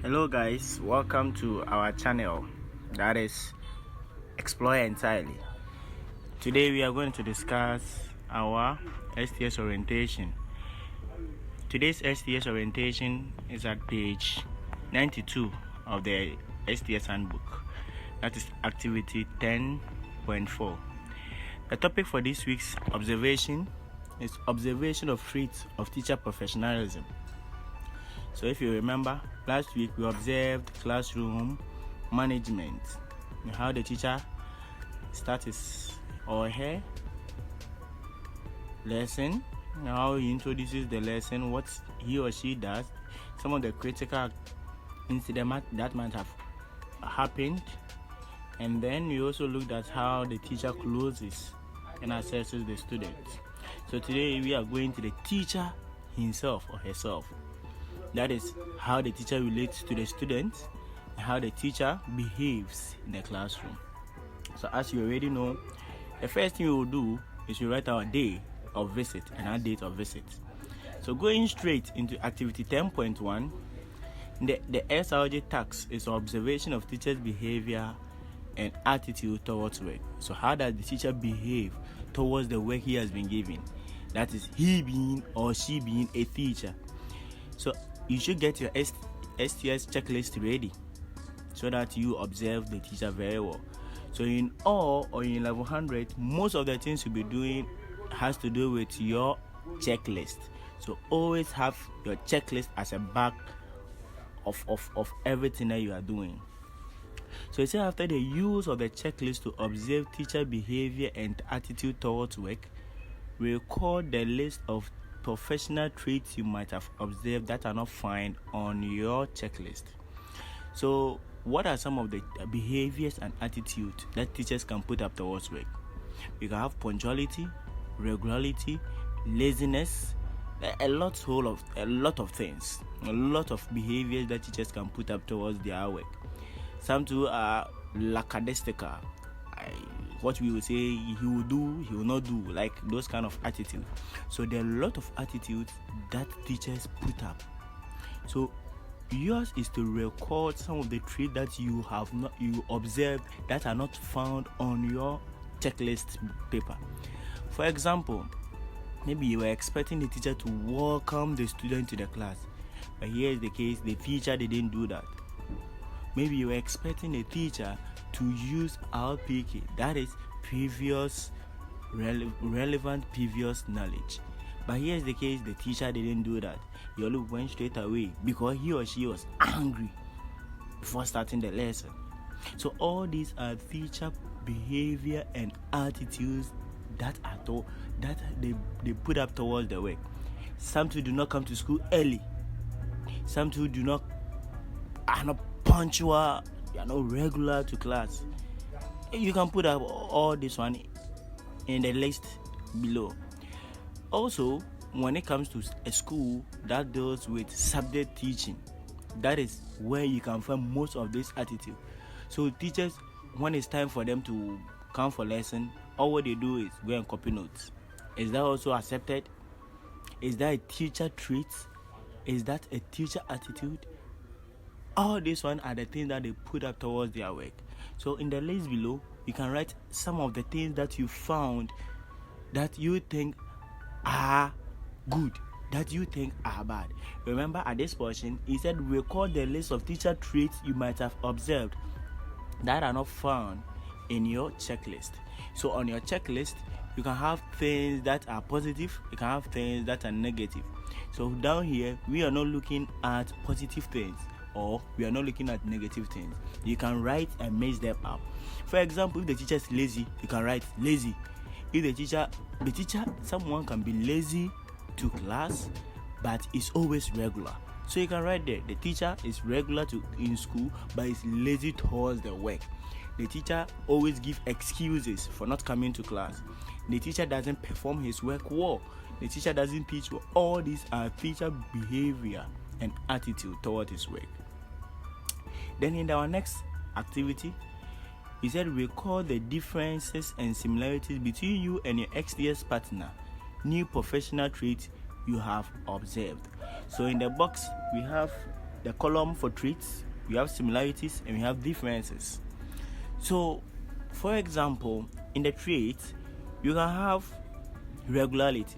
Hello guys, welcome to our channel, that is Explore Entirely. Today we are going to discuss our STS orientation. Today's STS orientation is at page 92 of the STS Handbook. That is activity 10.4. The topic for this week's observation is observation of traits of teacher professionalism. So if you remember, last week we observed classroom management, how the teacher starts his or her lesson, how he introduces the lesson, what he or she does, some of the critical incidents that might have happened, and then we also looked at how the teacher closes and assesses the students. So today we are going to the teacher himself or herself. That is how the teacher relates to the students and how the teacher behaves in the classroom. So as you already know, the first thing we will do is we write our day of visit and our date of visit. So going straight into activity 10.1, the SRJ task is observation of teacher's behavior and attitude towards work. So how does the teacher behave towards the work he has been given? That is he being or she being a teacher. So you should get your STS checklist ready so that you observe the teacher very well. So in all or in level 100, most of the things you'll be doing has to do with your checklist. So always have your checklist as a back of everything that you are doing. So you say after the use of the checklist to observe teacher behavior and attitude towards work, record the list of professional traits you might have observed that are not found on your checklist. So what are some of the behaviors and attitudes that teachers can put up towards work? You can have punctuality, regularity, laziness, a lot of things, a lot of behaviors that teachers can put up towards their work. Some too are lackadaisical. What we will say he will do, he will not do, like those kind of attitude. So there are a lot of attitudes that teachers put up. So yours is to record some of the traits that you observed that are not found on your checklist paper. For example, maybe you were expecting the teacher to welcome the student to the class, but here is the case: the teacher didn't do that. Maybe you were expecting the teacher to use RPK, that is previous relevant previous knowledge, but here's the case: the teacher didn't do that. He only went straight away because he or she was angry before starting the lesson. So all these are teacher behavior and attitudes that they put up towards the work. Some too do not come to school early. Some too are not punctual, you are not regular to class. You can put up all this one in the list below. Also, when it comes to a school that deals with subject teaching, that is where you can find most of this attitude. So teachers, when it's time for them to come for lesson, all what they do is go and copy notes. Is that also accepted? Is that a teacher trait? Is that a teacher attitude? All these one are the things that they put up towards their work. So in the list below, you can write some of the things that you found that you think are good, that you think are bad. Remember, at this portion, he said record the list of teacher traits you might have observed that are not found in your checklist. So on your checklist, you can have things that are positive, you can have things that are negative. So down here, we are not looking at positive things, or we are not looking at negative things. You can write and mix them up. For example, if the teacher is lazy, you can write lazy. If the teacher, someone can be lazy to class, but is always regular. So you can write there, the teacher is regular in school, but is lazy towards the work. The teacher always gives excuses for not coming to class. The teacher doesn't perform his work well. The teacher doesn't teach well. All these are teacher behavior and attitude toward his work. Then in our next activity, he said record the differences and similarities between you and your STS partner, new professional traits you have observed. So in the box we have the column for traits, we have similarities, and we have differences. So, for example, in the traits, you can have regularity.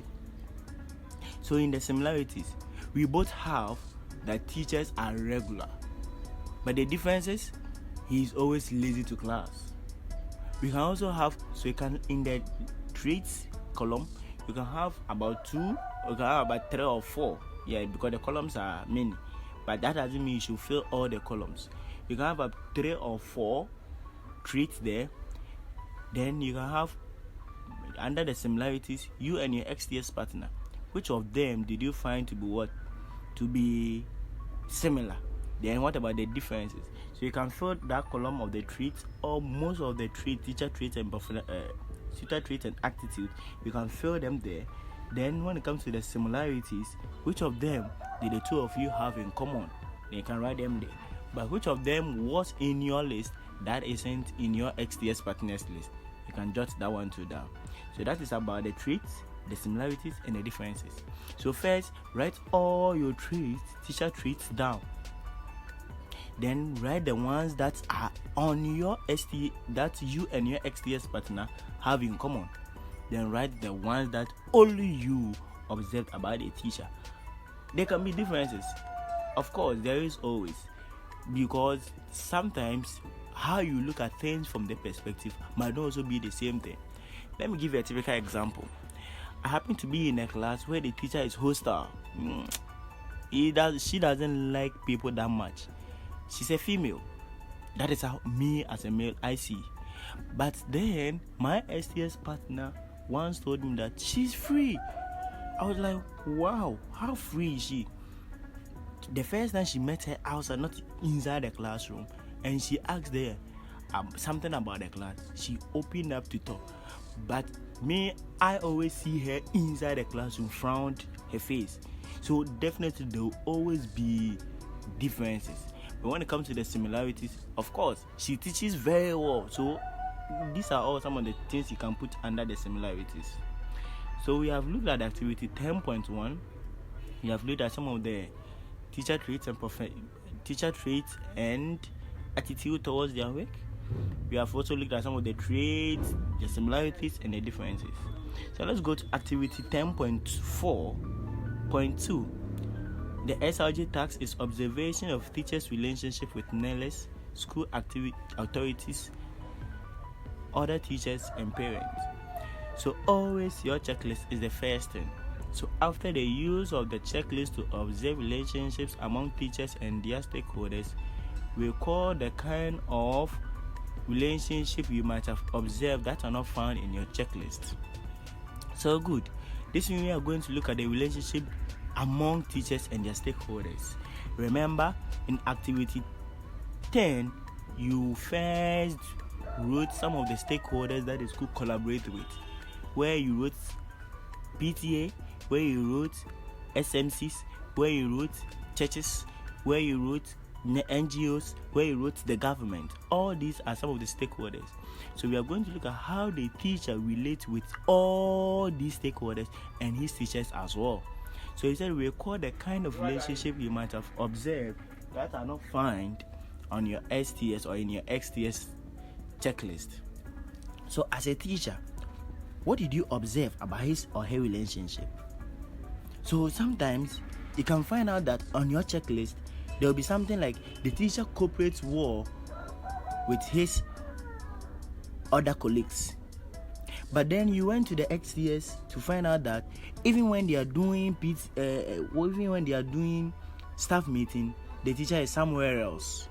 So in the similarities, we both have that teachers are regular, but the difference is he is always lazy to class. We can also have, so you can, in the traits column, you can have about 2, or you can have about 3 or 4, because the columns are many, but that doesn't mean you should fill all the columns. You can have about 3 or 4 traits there. Then you can have, under the similarities, you and your STS partner, which of them did you find to be what? To be similar. Then what about the differences? So you can fill that column of the traits, or most of the traits, teacher traits and tutor traits and attitude, you can fill them there. Then when it comes to the similarities, which of them did the two of you have in common? Then you can write them there. But which of them was in your list that isn't in your STS partner's list? You can jot that one too down. So that is about the traits, the similarities, and the differences. So first, write all your traits, teacher traits down. Then write the ones that are on your ST, that you and your STS partner have in common. Then write the ones that only you observed about a teacher. There can be differences. Of course, there is always, because sometimes how you look at things from the perspective might not also be the same thing. Let me give you a typical example. I happen to be in a class where the teacher is hostile. She doesn't like people that much. She's a female. That is how me as a male I see. But then my STS partner once told me that she's free. I was like, wow, how free is she? The first time she met her outside, not inside the classroom, and she asked there something about the class. She opened up to talk. But me, I always see her inside the classroom, frowned her face. So definitely there will always be differences. But when it comes to the similarities, of course, she teaches very well. So these are all some of the things you can put under the similarities. So we have looked at activity 10.1. We have looked at some of the teacher traits and attitude towards their work. We have also looked at some of the traits, the similarities, and the differences. So let's go to activity 10.4.2. The SRG task is observation of teachers' relationship with NELES, school authorities, other teachers, and parents. So always your checklist is the first thing. So after the use of the checklist to observe relationships among teachers and their stakeholders, we call the kind of relationship you might have observed that are not found in your checklist. So good. This week we are going to look at the relationship among teachers and their stakeholders. Remember, in activity 10, you first wrote some of the stakeholders that the school collaborate with, where you wrote PTA, where you wrote SMCs, where you wrote churches, where you wrote NGOs, where you wrote the government. All these are some of the stakeholders. So we are going to look at how the teacher relates with all these stakeholders and his teachers as well. So he said we record the kind of relationship you might have observed that are not found on your STS or in your STS checklist. So as a teacher, what did you observe about his or her relationship? So sometimes you can find out that on your checklist there will be something like the teacher cooperates well with his other colleagues. But then you went to the STS to find out that even when they are doing staff meeting, the teacher is somewhere else.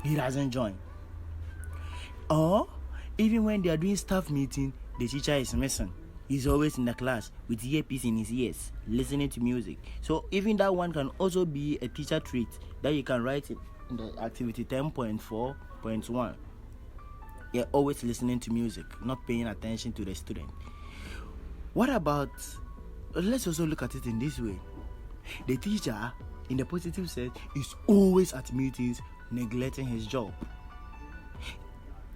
He doesn't join. Or even when they are doing staff meeting, the teacher is missing. He's always in the class with earpiece in his ears, listening to music. So even that one can also be a teacher trait that you can write in the activity 10.4.1. You're always listening to music, not paying attention to the student. What about, let's also look at it in this way. The teacher, in the positive sense, is always at meetings, neglecting his job.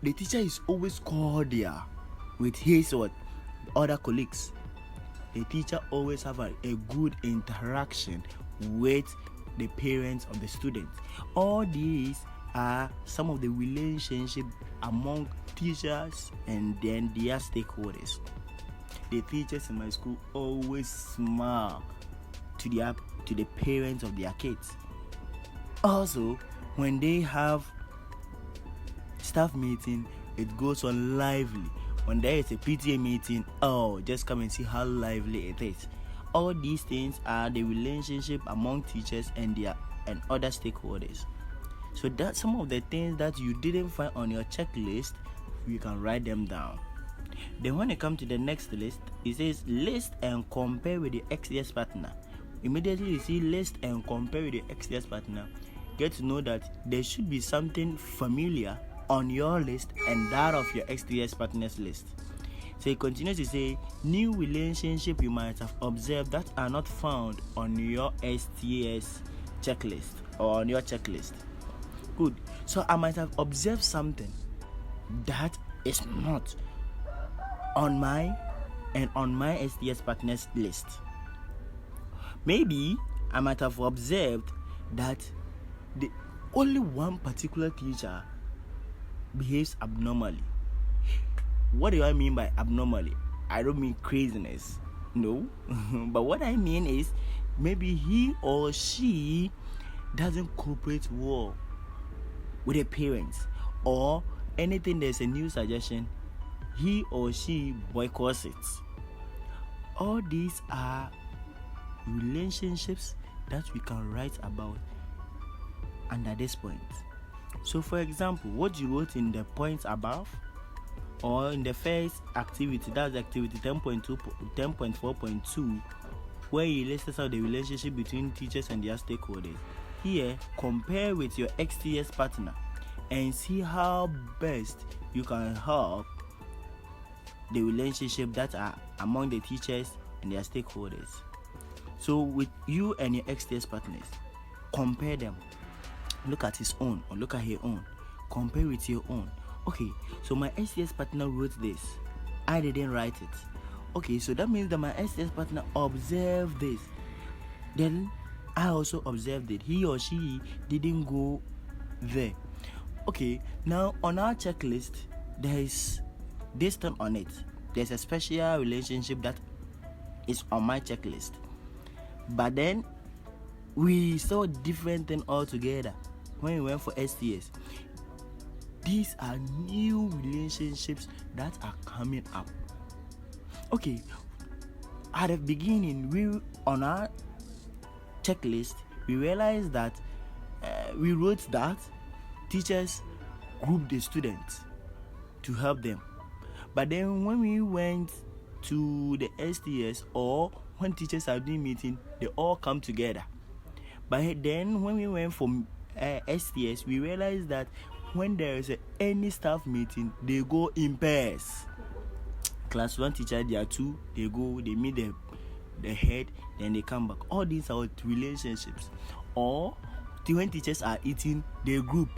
The teacher is always cordial with his other colleagues. The teacher always have a good interaction with the parents of the students. All these are some of the relationship among teachers and then their stakeholders. The teachers in my school always smile to the parents of their kids. Also, when they have staff meeting, it goes on lively. When there is a PTA meeting, just come and see how lively it is. All these things are the relationship among teachers and other stakeholders. So that's some of the things that you didn't find on your checklist. You can write them down. Then when you come to the next list, it says list and compare with the STS partner. Immediately you see list and compare with the STS partner, get to know that there should be something familiar on your list and that of your STS partner's list. So it continues to say new relationship you might have observed that are not found on your STS checklist or on your checklist. Good. So I might have observed something that is not on my STS partner's list. Maybe I might have observed that the only one particular teacher behaves abnormally. What do I mean by abnormally? I don't mean craziness, no. But what I mean is maybe he or she doesn't cooperate well with the parents, or anything there's a new suggestion, he or she boycotts it. All these are relationships that we can write about under this point. So for example, what you wrote in the points above or in the first activity, that's activity 10.4.2, where you listed out the relationship between teachers and their stakeholders. Here, compare with your STS partner and see how best you can help the relationship that are among the teachers and their stakeholders. So with you and your STS partners, compare them. Look at his own or look at her own. Compare with your own. Okay, so my STS partner wrote this. I didn't write it. Okay, so that means that my STS partner observed this. Then I also observed it. He or she didn't go there. Okay, now on our checklist, there is this thing on it. There's a special relationship that is on my checklist. But then we saw different thing altogether when we went for STS. These are new relationships that are coming up. Okay, at the beginning, we on our checklist, we realized that we wrote that teachers group the students to help them. But then when we went to the STS, or when teachers are doing meeting, they all come together. But then when we went for STS, we realized that when there is any staff meeting, they go in pairs. Class 1 teacher, there are 2, they go, they meet the head, then they come back. All these are relationships. Or when teachers are eating, they group.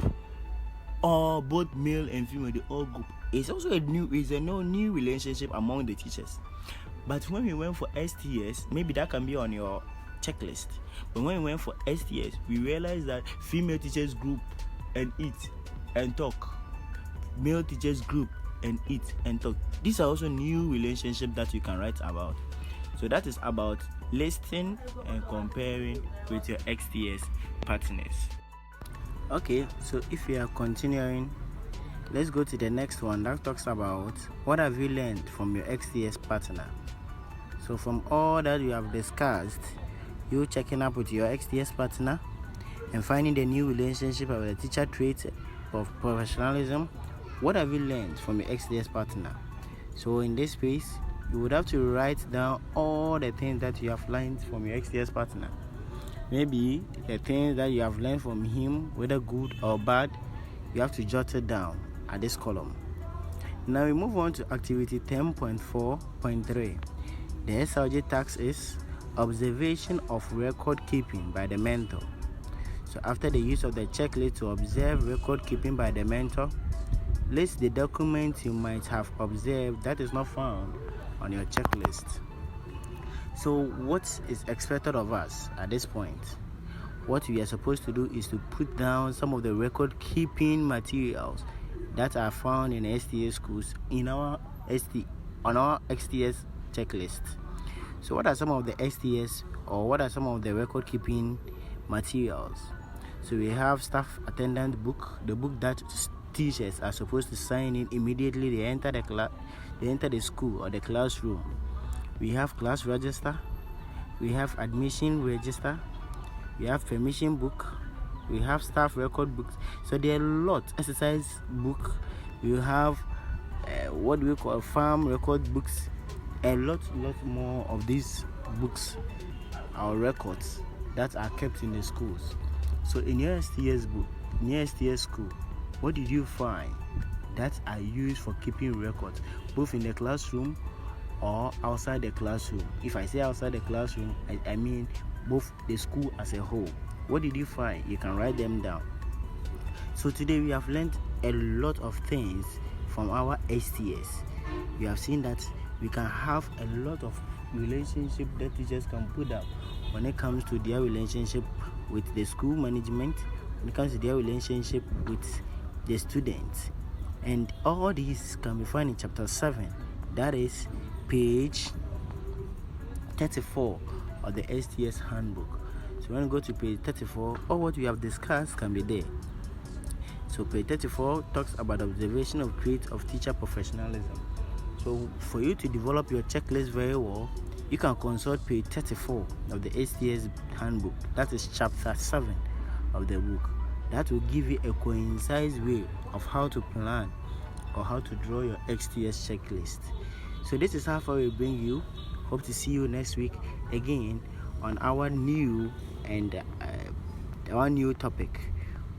Or both male and female, they all group. It's also a new relationship among the teachers. But when we went for STS, maybe that can be on your checklist. But when we went for STS, we realized that female teachers group and eat and talk. Male teachers group and eat and talk. These are also new relationships that you can write about. So that is about listing and comparing with your STS partners. Okay, so if you are continuing, let's go to the next one that talks about what have you learned from your STS partner. So from all that we have discussed, you checking up with your STS partner and finding the new relationship of the teacher trait of professionalism. What have you learned from your STS partner? So in this space, you would have to write down all the things that you have learned from your STS partner. Maybe the things that you have learned from him, whether good or bad, you have to jot it down at this column. Now we move on to activity 10.4.3. The SLG task is observation of record keeping by the mentor. So after the use of the checklist to observe record keeping by the mentor, list the documents you might have observed that is not found on your checklist. So what is expected of us at this point? what we are supposed to do is to put down some of the record keeping materials that are found in STS schools in our on our STS checklist. So what are some of the STS, or what are some of the record keeping materials? So we have staff attendance book, the book that teachers are supposed to sign in immediately they enter the school or the classroom. We have class register, we have admission register, we have permission book, we have staff record books. So there are a lot. Exercise book, we have what we call farm record books, a lot more of these books or records that are kept in the schools. So in your STS book, in your STS school, what did you find that are used for keeping records, both in the classroom or outside the classroom? If I say outside the classroom, I mean both the school as a whole. What did you find? You can write them down. So today we have learned a lot of things from our STS. We have seen that we can have a lot of relationship that teachers can put up when it comes to their relationship with the school management, when it comes to their relationship with the students. And all these can be found in chapter 7, that is page 34 of the STS Handbook. So when you go to page 34, all what we have discussed can be there. So page 34 talks about observation of traits of teacher professionalism. So for you to develop your checklist very well, you can consult page 34 of the STS Handbook. That is chapter 7 of the book. That will give you a concise way of how to plan or how to draw your STS checklist. So this is how far we bring you. Hope to see you next week again on our new topic,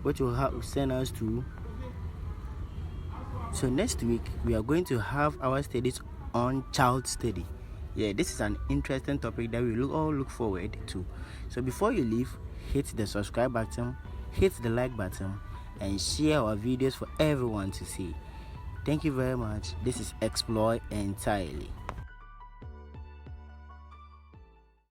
which will send us to. So next week we are going to have our studies on child study. Yeah, this is an interesting topic that we all look forward to. So before you leave, hit the subscribe button, hit the like button, and share our videos for everyone to see. Thank you very much. This is Explore Entirely.